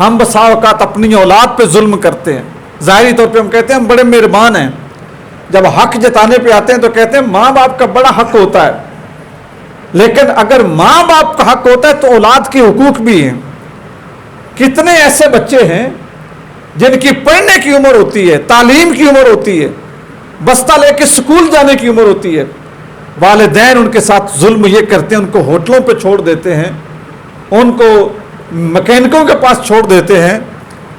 ہم بسا اوقات اپنی اولاد پہ ظلم کرتے ہیں. ظاہری طور پہ ہم کہتے ہیں ہم بڑے مہربان ہیں, جب حق جتانے پہ آتے ہیں تو کہتے ہیں ماں باپ کا بڑا حق ہوتا ہے. لیکن اگر ماں باپ کا حق ہوتا ہے تو اولاد کے حقوق بھی ہیں. کتنے ایسے بچے ہیں جن کی پڑھنے کی عمر ہوتی ہے, تعلیم کی عمر ہوتی ہے, بستہ لے کے سکول جانے کی عمر ہوتی ہے, والدین ان کے ساتھ ظلم یہ کرتے ہیں, ان کو ہوٹلوں پہ چھوڑ دیتے ہیں, ان کو مکینکوں کے پاس چھوڑ دیتے ہیں,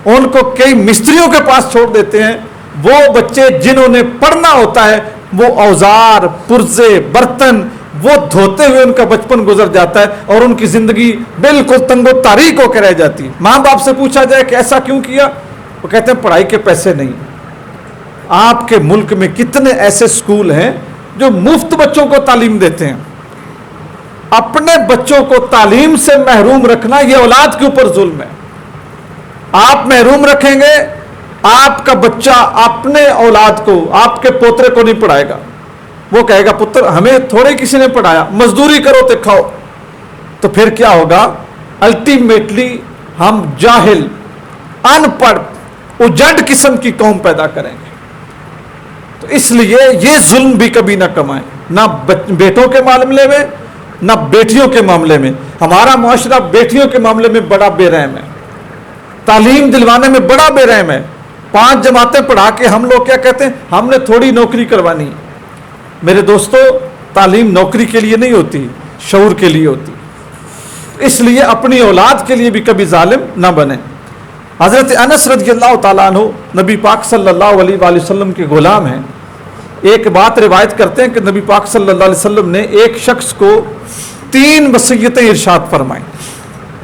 ان کو کئی مستریوں کے پاس چھوڑ دیتے ہیں. وہ بچے جنہوں نے پڑھنا ہوتا ہے وہ اوزار, پرزے, برتن وہ دھوتے ہوئے ان کا بچپن گزر جاتا ہے اور ان کی زندگی بالکل تنگ و تاریک ہو کے رہ جاتی ہے. ماں باپ سے پوچھا جائے کہ ایسا کیوں کیا, وہ کہتے ہیں پڑھائی کے پیسے نہیں. آپ کے ملک میں کتنے ایسے سکول ہیں جو مفت بچوں کو تعلیم دیتے ہیں. اپنے بچوں کو تعلیم سے محروم رکھنا یہ اولاد کے اوپر ظلم ہے. آپ محروم رکھیں گے, آپ کا بچہ اپنے اولاد کو, آپ کے پوترے کو نہیں پڑھائے گا. وہ کہے گا پتر ہمیں تھوڑے کسی نے پڑھایا, مزدوری کرو تو کھاؤ. تو پھر کیا ہوگا, الٹیمیٹلی ہم جاہل, ان پڑھ, اجڑ قسم کی قوم پیدا کریں گے. تو اس لیے یہ ظلم بھی کبھی نہ کمائیں, نہ بیٹوں کے معاملے میں نہ بیٹیوں کے معاملے میں. ہمارا معاشرہ بیٹیوں کے معاملے میں بڑا بے رحم ہے, تعلیم دلوانے میں بڑا بے رحم ہے. 5 جماعتیں پڑھا کے ہم لوگ کیا کہتے ہیں, ہم نے تھوڑی نوکری کروانی. میرے دوستو, تعلیم نوکری کے لیے نہیں ہوتی, شعور کے لیے ہوتی. اس لیے اپنی اولاد کے لیے بھی کبھی ظالم نہ بنیں. حضرت انس رضی اللہ تعالیٰ عنہ نبی پاک صلی اللہ علیہ وآلہ وسلم کے غلام ہیں. ایک بات روایت کرتے ہیں کہ نبی پاک صلی اللہ علیہ وسلم نے ایک شخص کو 3 وصیتیں ارشاد فرمائیں.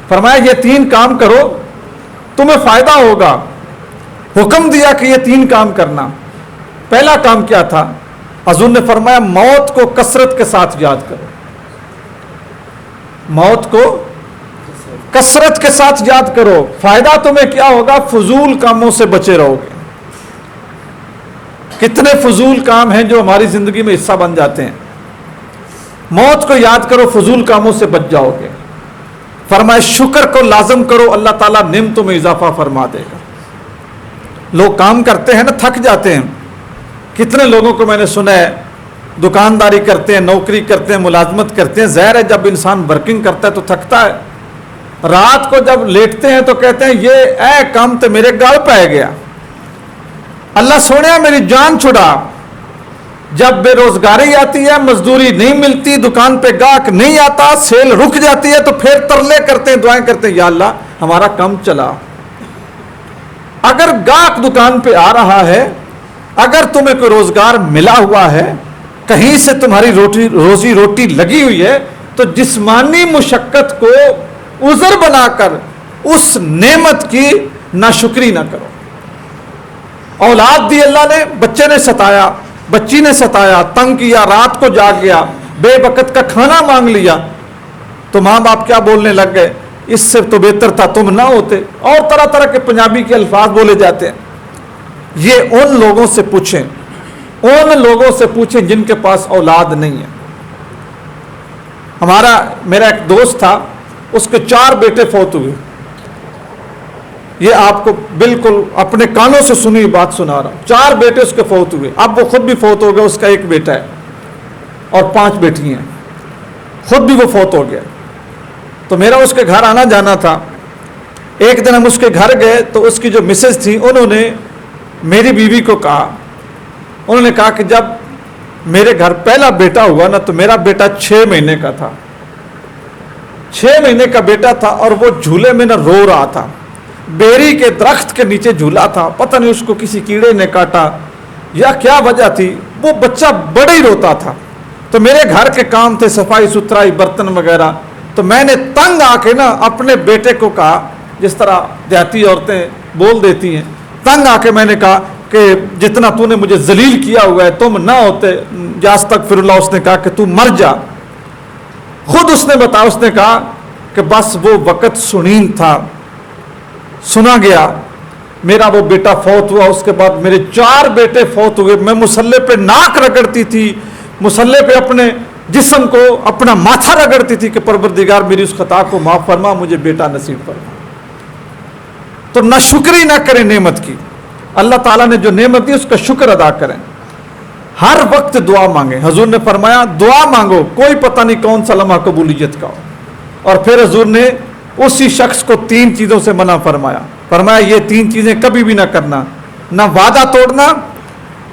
فرمایا یہ 3 کام کرو تمہیں فائدہ ہوگا. حکم دیا کہ یہ 3 کام کرنا. پہلا کام کیا تھا؟ حضور نے فرمایا موت کو کثرت کے ساتھ یاد کرو. موت کو کثرت کے ساتھ یاد کرو. فائدہ تمہیں کیا ہوگا؟ فضول کاموں سے بچے رہو گے. کتنے فضول کام ہیں جو ہماری زندگی میں حصہ بن جاتے ہیں. موت کو یاد کرو, فضول کاموں سے بچ جاؤ گے. فرمایا شکر کو لازم کرو, اللہ تعالیٰ نعمتوں میں اضافہ فرما دے گا. لوگ کام کرتے ہیں نا, تھک جاتے ہیں. کتنے لوگوں کو میں نے سنا ہے دکانداری کرتے ہیں, نوکری کرتے ہیں, ملازمت کرتے ہیں. ظاہر ہے جب انسان ورکنگ کرتا ہے تو تھکتا ہے. رات کو جب لیٹتے ہیں تو کہتے ہیں یہ اے کام تو میرے گال پہ گیا, اللہ سونے میری جان چھڑا. جب بے روزگاری آتی ہے, مزدوری نہیں ملتی, دکان پہ گاہک نہیں آتا, سیل رک جاتی ہے, تو پھر ترلے کرتے ہیں, دعائیں کرتے ہیں یا اللہ ہمارا کام چلا. اگر گاہک دکان پہ آ رہا ہے, اگر تمہیں کوئی روزگار ملا ہوا ہے, کہیں سے تمہاری روزی روٹی لگی ہوئی ہے, تو جسمانی مشقت کو عذر بنا کر اس نعمت کی ناشکری نہ کرو. اولاد دی اللہ نے, بچے نے ستایا, بچی نے ستایا, تنگ کیا, رات کو جاگ گیا, بے وقت کا کھانا مانگ لیا, تو ماں باپ کیا بولنے لگ گئے, اس سے تو بہتر تھا تم نہ ہوتے, اور طرح طرح کے پنجابی کے الفاظ بولے جاتے ہیں. یہ ان لوگوں سے پوچھیں, ان لوگوں سے پوچھیں جن کے پاس اولاد نہیں ہے. میرا ایک دوست تھا, اس کے 4 بیٹے فوت ہوئے. یہ آپ کو بالکل اپنے کانوں سے سنی بات سنا رہا ہوں. 4 بیٹے اس کے فوت ہوئے. اب وہ خود بھی فوت ہو گیا, اس کا 1 بیٹا ہے اور 5 بیٹی ہیں. خود بھی وہ فوت ہو گیا. تو میرا اس کے گھر آنا جانا تھا. ایک دن ہم اس کے گھر گئے تو اس کی جو مسز تھی, انہوں نے میری بیوی کو کہا, انہوں نے کہا کہ جب میرے گھر پہلا بیٹا ہوا نا, تو میرا بیٹا 6 مہینے کا تھا. 6 مہینے کا بیٹا تھا اور وہ جھولے میں نہ رو رہا تھا. بیری کے درخت کے نیچے جھولا تھا, پتہ نہیں اس کو کسی کیڑے نے کاٹا یا کیا وجہ تھی, وہ بچہ بڑا ہی روتا تھا. تو میرے گھر کے کام تھے صفائی ستھرائی, برتن وغیرہ. تو میں نے تنگ آ کے نا اپنے بیٹے کو کہا, جس طرح دیہاتی عورتیں بول دیتی ہیں, تنگ آ کے میں نے کہا کہ جتنا تو نے مجھے ذلیل کیا ہوا ہے, تم نہ ہوتے یا استغفر اللہ. اس نے کہا کہ تو مر جا. خود اس نے بتایا, اس نے کہا کہ بس وہ وقت سنین تھا, سنا گیا. میرا وہ بیٹا فوت ہوا, اس کے بعد میرے 4 بیٹے فوت ہوئے. میں مصلے پہ ناک رگڑتی تھی, مصلے پہ اپنے جسم کو, اپنا ماتھا رگڑتی تھی کہ پروردگار میری اس خطا کو معاف فرما, مجھے بیٹا نصیب فرما. تو نہ شکری نہ کریں نعمت کی. اللہ تعالیٰ نے جو نعمت دی اس کا شکر ادا کریں. ہر وقت دعا مانگیں. حضور نے فرمایا دعا مانگو, کوئی پتہ نہیں کون سا لمحہ قبولیت کا ہو. اور پھر حضور نے اسی شخص کو 3 چیزوں سے منع فرمایا. فرمایا یہ 3 چیزیں کبھی بھی نہ کرنا, نہ وعدہ توڑنا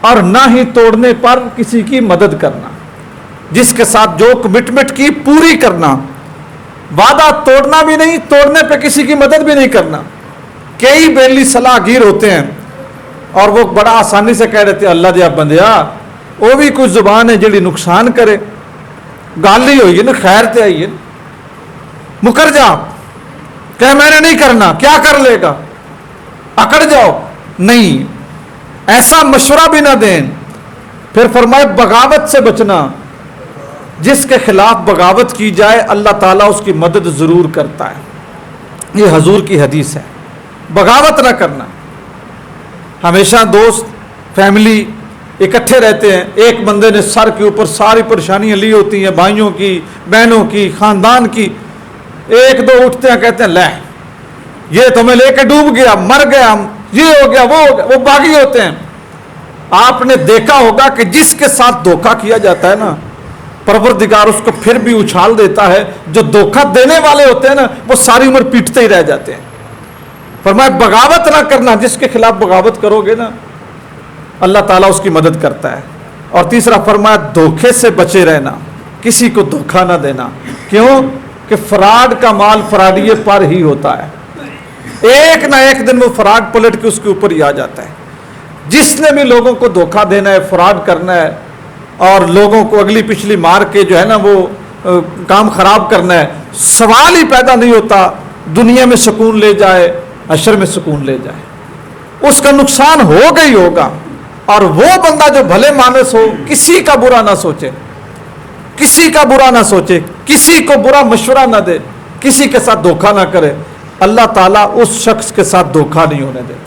اور نہ ہی توڑنے پر کسی کی مدد کرنا. جس کے ساتھ جو کمٹمنٹ کی پوری کرنا, وعدہ توڑنا بھی نہیں, توڑنے پہ کسی کی مدد بھی نہیں کرنا. کئی بیلی صلاح گیر ہوتے ہیں اور وہ بڑا آسانی سے کہہ دیتے ہیں اللہ دیا بندیا وہ بھی کچھ زبان ہے جڑی نقصان کرے, گال ہی ہوئی ہے نا, خیر تے آئی ہے, مکر جا, کہ میں نے نہیں کرنا, کیا کر لے گا, اکڑ جاؤ. نہیں, ایسا مشورہ بھی نہ دیں. پھر فرمائے بغاوت سے بچنا. جس کے خلاف بغاوت کی جائے اللہ تعالیٰ اس کی مدد ضرور کرتا ہے. یہ حضور کی حدیث ہے. بغاوت نہ کرنا. ہمیشہ دوست فیملی اکٹھے رہتے ہیں, ایک بندے نے سر کے اوپر ساری پریشانیاں لی ہوتی ہیں, بھائیوں کی, بہنوں کی, خاندان کی. ایک دو اٹھتے ہیں کہتے ہیں لے یہ تمہیں لے کے ڈوب گیا, مر گیا, یہ ہو گیا, وہ ہو گیا, وہ باغی ہوتے ہیں. آپ نے دیکھا ہوگا کہ جس کے ساتھ دھوکہ کیا جاتا ہے نا, پروردگار اس کو پھر بھی اچھال دیتا ہے. جو دھوکہ دینے والے ہوتے ہیں نا وہ ساری عمر پیٹتے ہی رہ جاتے ہیں. فرمایا بغاوت نہ کرنا. جس کے خلاف بغاوت کرو گے نا اللہ تعالیٰ اس کی مدد کرتا ہے. اور تیسرا فرمایا دھوکے سے بچے رہنا, کسی کو دھوکہ نہ دینا. کیوں کہ فراڈ کا مال فراڈیے پر ہی ہوتا ہے. ایک نہ ایک دن وہ فراڈ پلٹ کے اس کے اوپر ہی آ جاتا ہے. جس نے بھی لوگوں کو دھوکہ دینا ہے, فراڈ کرنا ہے اور لوگوں کو اگلی پچھلی مار کے جو ہے نا وہ کام خراب کرنا ہے, سوال ہی پیدا نہیں ہوتا دنیا میں سکون لے جائے, حشر میں سکون لے جائے. اس کا نقصان ہوگا ہی ہوگا. اور وہ بندہ جو بھلے مانس ہو, کسی کا برا نہ سوچے, کسی کا برا نہ سوچے, کسی کو برا مشورہ نہ دے, کسی کے ساتھ دھوکہ نہ کرے, اللہ تعالیٰ اس شخص کے ساتھ دھوکہ نہیں ہونے دے.